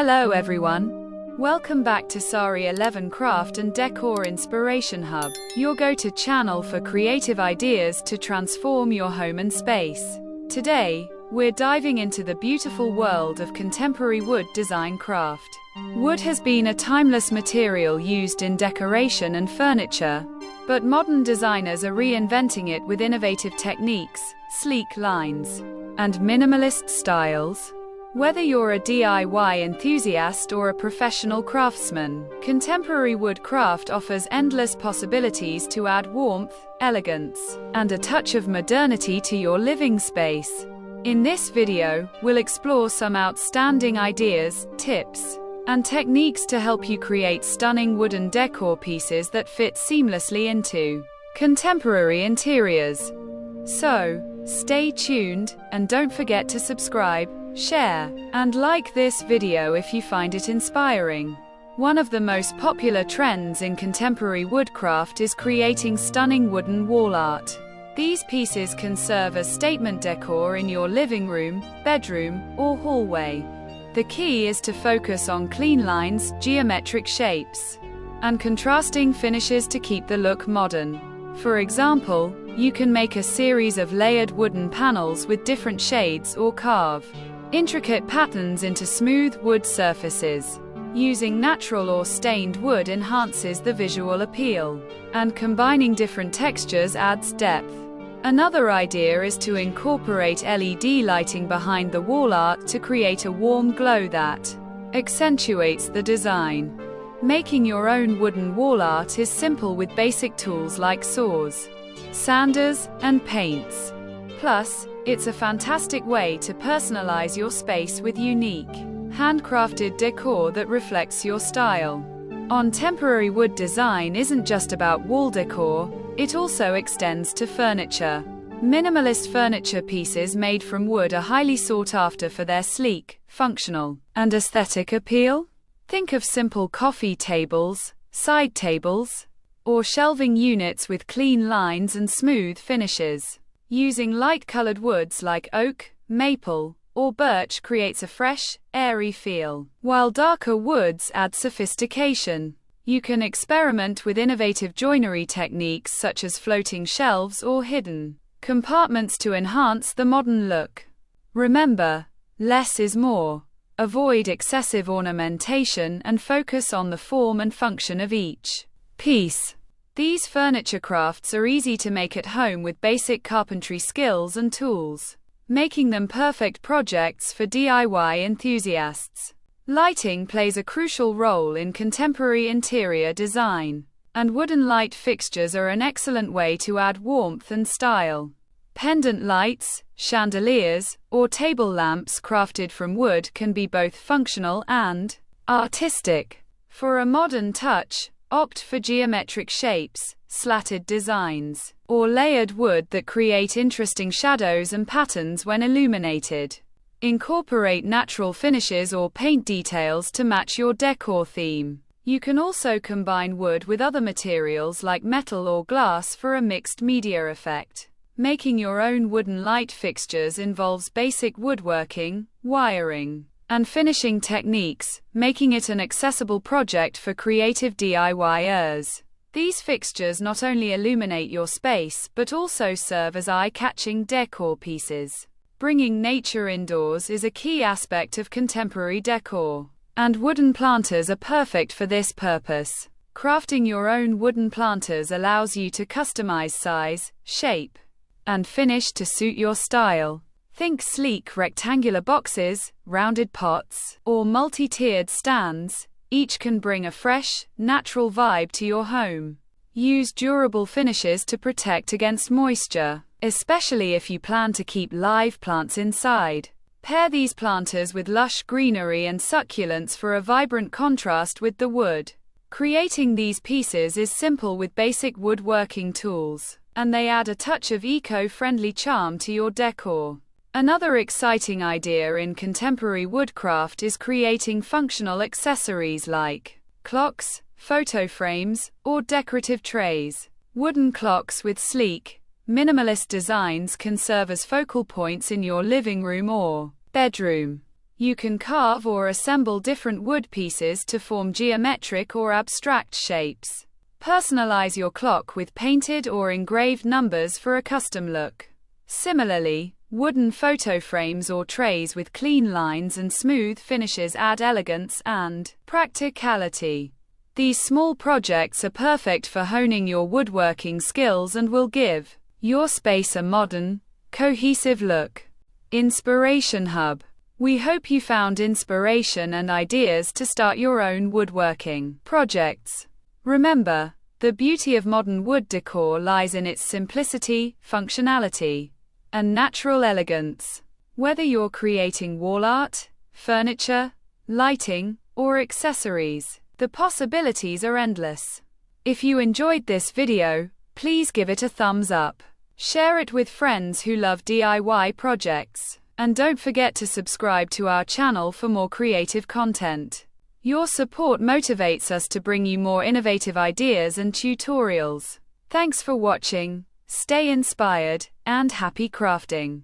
Hello everyone. Welcome back to Sari 11 Craft and Decor Inspiration Hub, your go-to channel for creative ideas to transform your home and space. Today, we're diving into the beautiful world of contemporary wood design craft. Wood has been a timeless material used in decoration and furniture, but modern designers are reinventing it with innovative techniques, sleek lines, and minimalist styles. Whether you're a DIY enthusiast or a professional craftsman, contemporary wood craft offers endless possibilities to add warmth, elegance, and a touch of modernity to your living space. In this video, we'll explore some outstanding ideas, tips, and techniques to help you create stunning wooden decor pieces that fit seamlessly into contemporary interiors. So, stay tuned, and don't forget to subscribe, share, and like this video if you find it inspiring. One of the most popular trends in contemporary woodcraft is creating stunning wooden wall art. These pieces can serve as statement decor in your living room, bedroom, or hallway. The key is to focus on clean lines, geometric shapes, and contrasting finishes to keep the look modern. For example, you can make a series of layered wooden panels with different shades or carve intricate patterns into smooth wood surfaces. Using natural or stained wood enhances the visual appeal, and combining different textures adds depth. Another idea is to incorporate LED lighting behind the wall art to create a warm glow that accentuates the design. Making your own wooden wall art is simple with basic tools like saws, sanders, and paints. Plus, it's a fantastic way to personalize your space with unique, handcrafted decor that reflects your style. Contemporary wood design isn't just about wall decor, it also extends to furniture. Minimalist furniture pieces made from wood are highly sought after for their sleek, functional, and aesthetic appeal. Think of simple coffee tables, side tables, or shelving units with clean lines and smooth finishes. Using light-colored woods like oak, maple, or birch creates a fresh, airy feel, while darker woods add sophistication. You can experiment with innovative joinery techniques such as floating shelves or hidden compartments to enhance the modern look. Remember, less is more. Avoid excessive ornamentation and focus on the form and function of each piece. These furniture crafts are easy to make at home with basic carpentry skills and tools, making them perfect projects for DIY enthusiasts. Lighting plays a crucial role in contemporary interior design, and wooden light fixtures are an excellent way to add warmth and style. Pendant lights, chandeliers, or table lamps crafted from wood can be both functional and artistic. For a modern touch, opt for geometric shapes, slatted designs, or layered wood that create interesting shadows and patterns when illuminated. Incorporate natural finishes or paint details to match your decor theme. You can also combine wood with other materials like metal or glass for a mixed media effect. Making your own wooden light fixtures involves basic woodworking, wiring, and finishing techniques, making it an accessible project for creative DIYers. These fixtures not only illuminate your space but also serve as eye-catching decor pieces. Bringing nature indoors is a key aspect of contemporary decor, and wooden planters are perfect for this purpose. Crafting your own wooden planters allows you to customize size, shape, and finish to suit your style. Think sleek rectangular boxes, rounded pots, or multi-tiered stands. Each can bring a fresh, natural vibe to your home. Use durable finishes to protect against moisture, especially if you plan to keep live plants inside. Pair these planters with lush greenery and succulents for a vibrant contrast with the wood. Creating these pieces is simple with basic woodworking tools, and they add a touch of eco-friendly charm to your decor. Another exciting idea in contemporary woodcraft is creating functional accessories like clocks, photo frames, or decorative trays. Wooden clocks with sleek, minimalist designs can serve as focal points in your living room or bedroom. You can carve or assemble different wood pieces to form geometric or abstract shapes. Personalize your clock with painted or engraved numbers for a custom look. Similarly, wooden photo frames or trays with clean lines and smooth finishes add elegance and practicality. These small projects are perfect for honing your woodworking skills and will give your space a modern, cohesive look. Inspiration Hub. We hope you found inspiration and ideas to start your own woodworking projects. Remember, the beauty of modern wood decor lies in its simplicity, functionality, and natural elegance. Whether you're creating wall art, furniture, lighting, or accessories, the possibilities are endless. If you enjoyed this video, please give it a thumbs up. Share it with friends who love DIY projects. And don't forget to subscribe to our channel for more creative content. Your support motivates us to bring you more innovative ideas and tutorials. Thanks for watching, stay inspired, and happy crafting.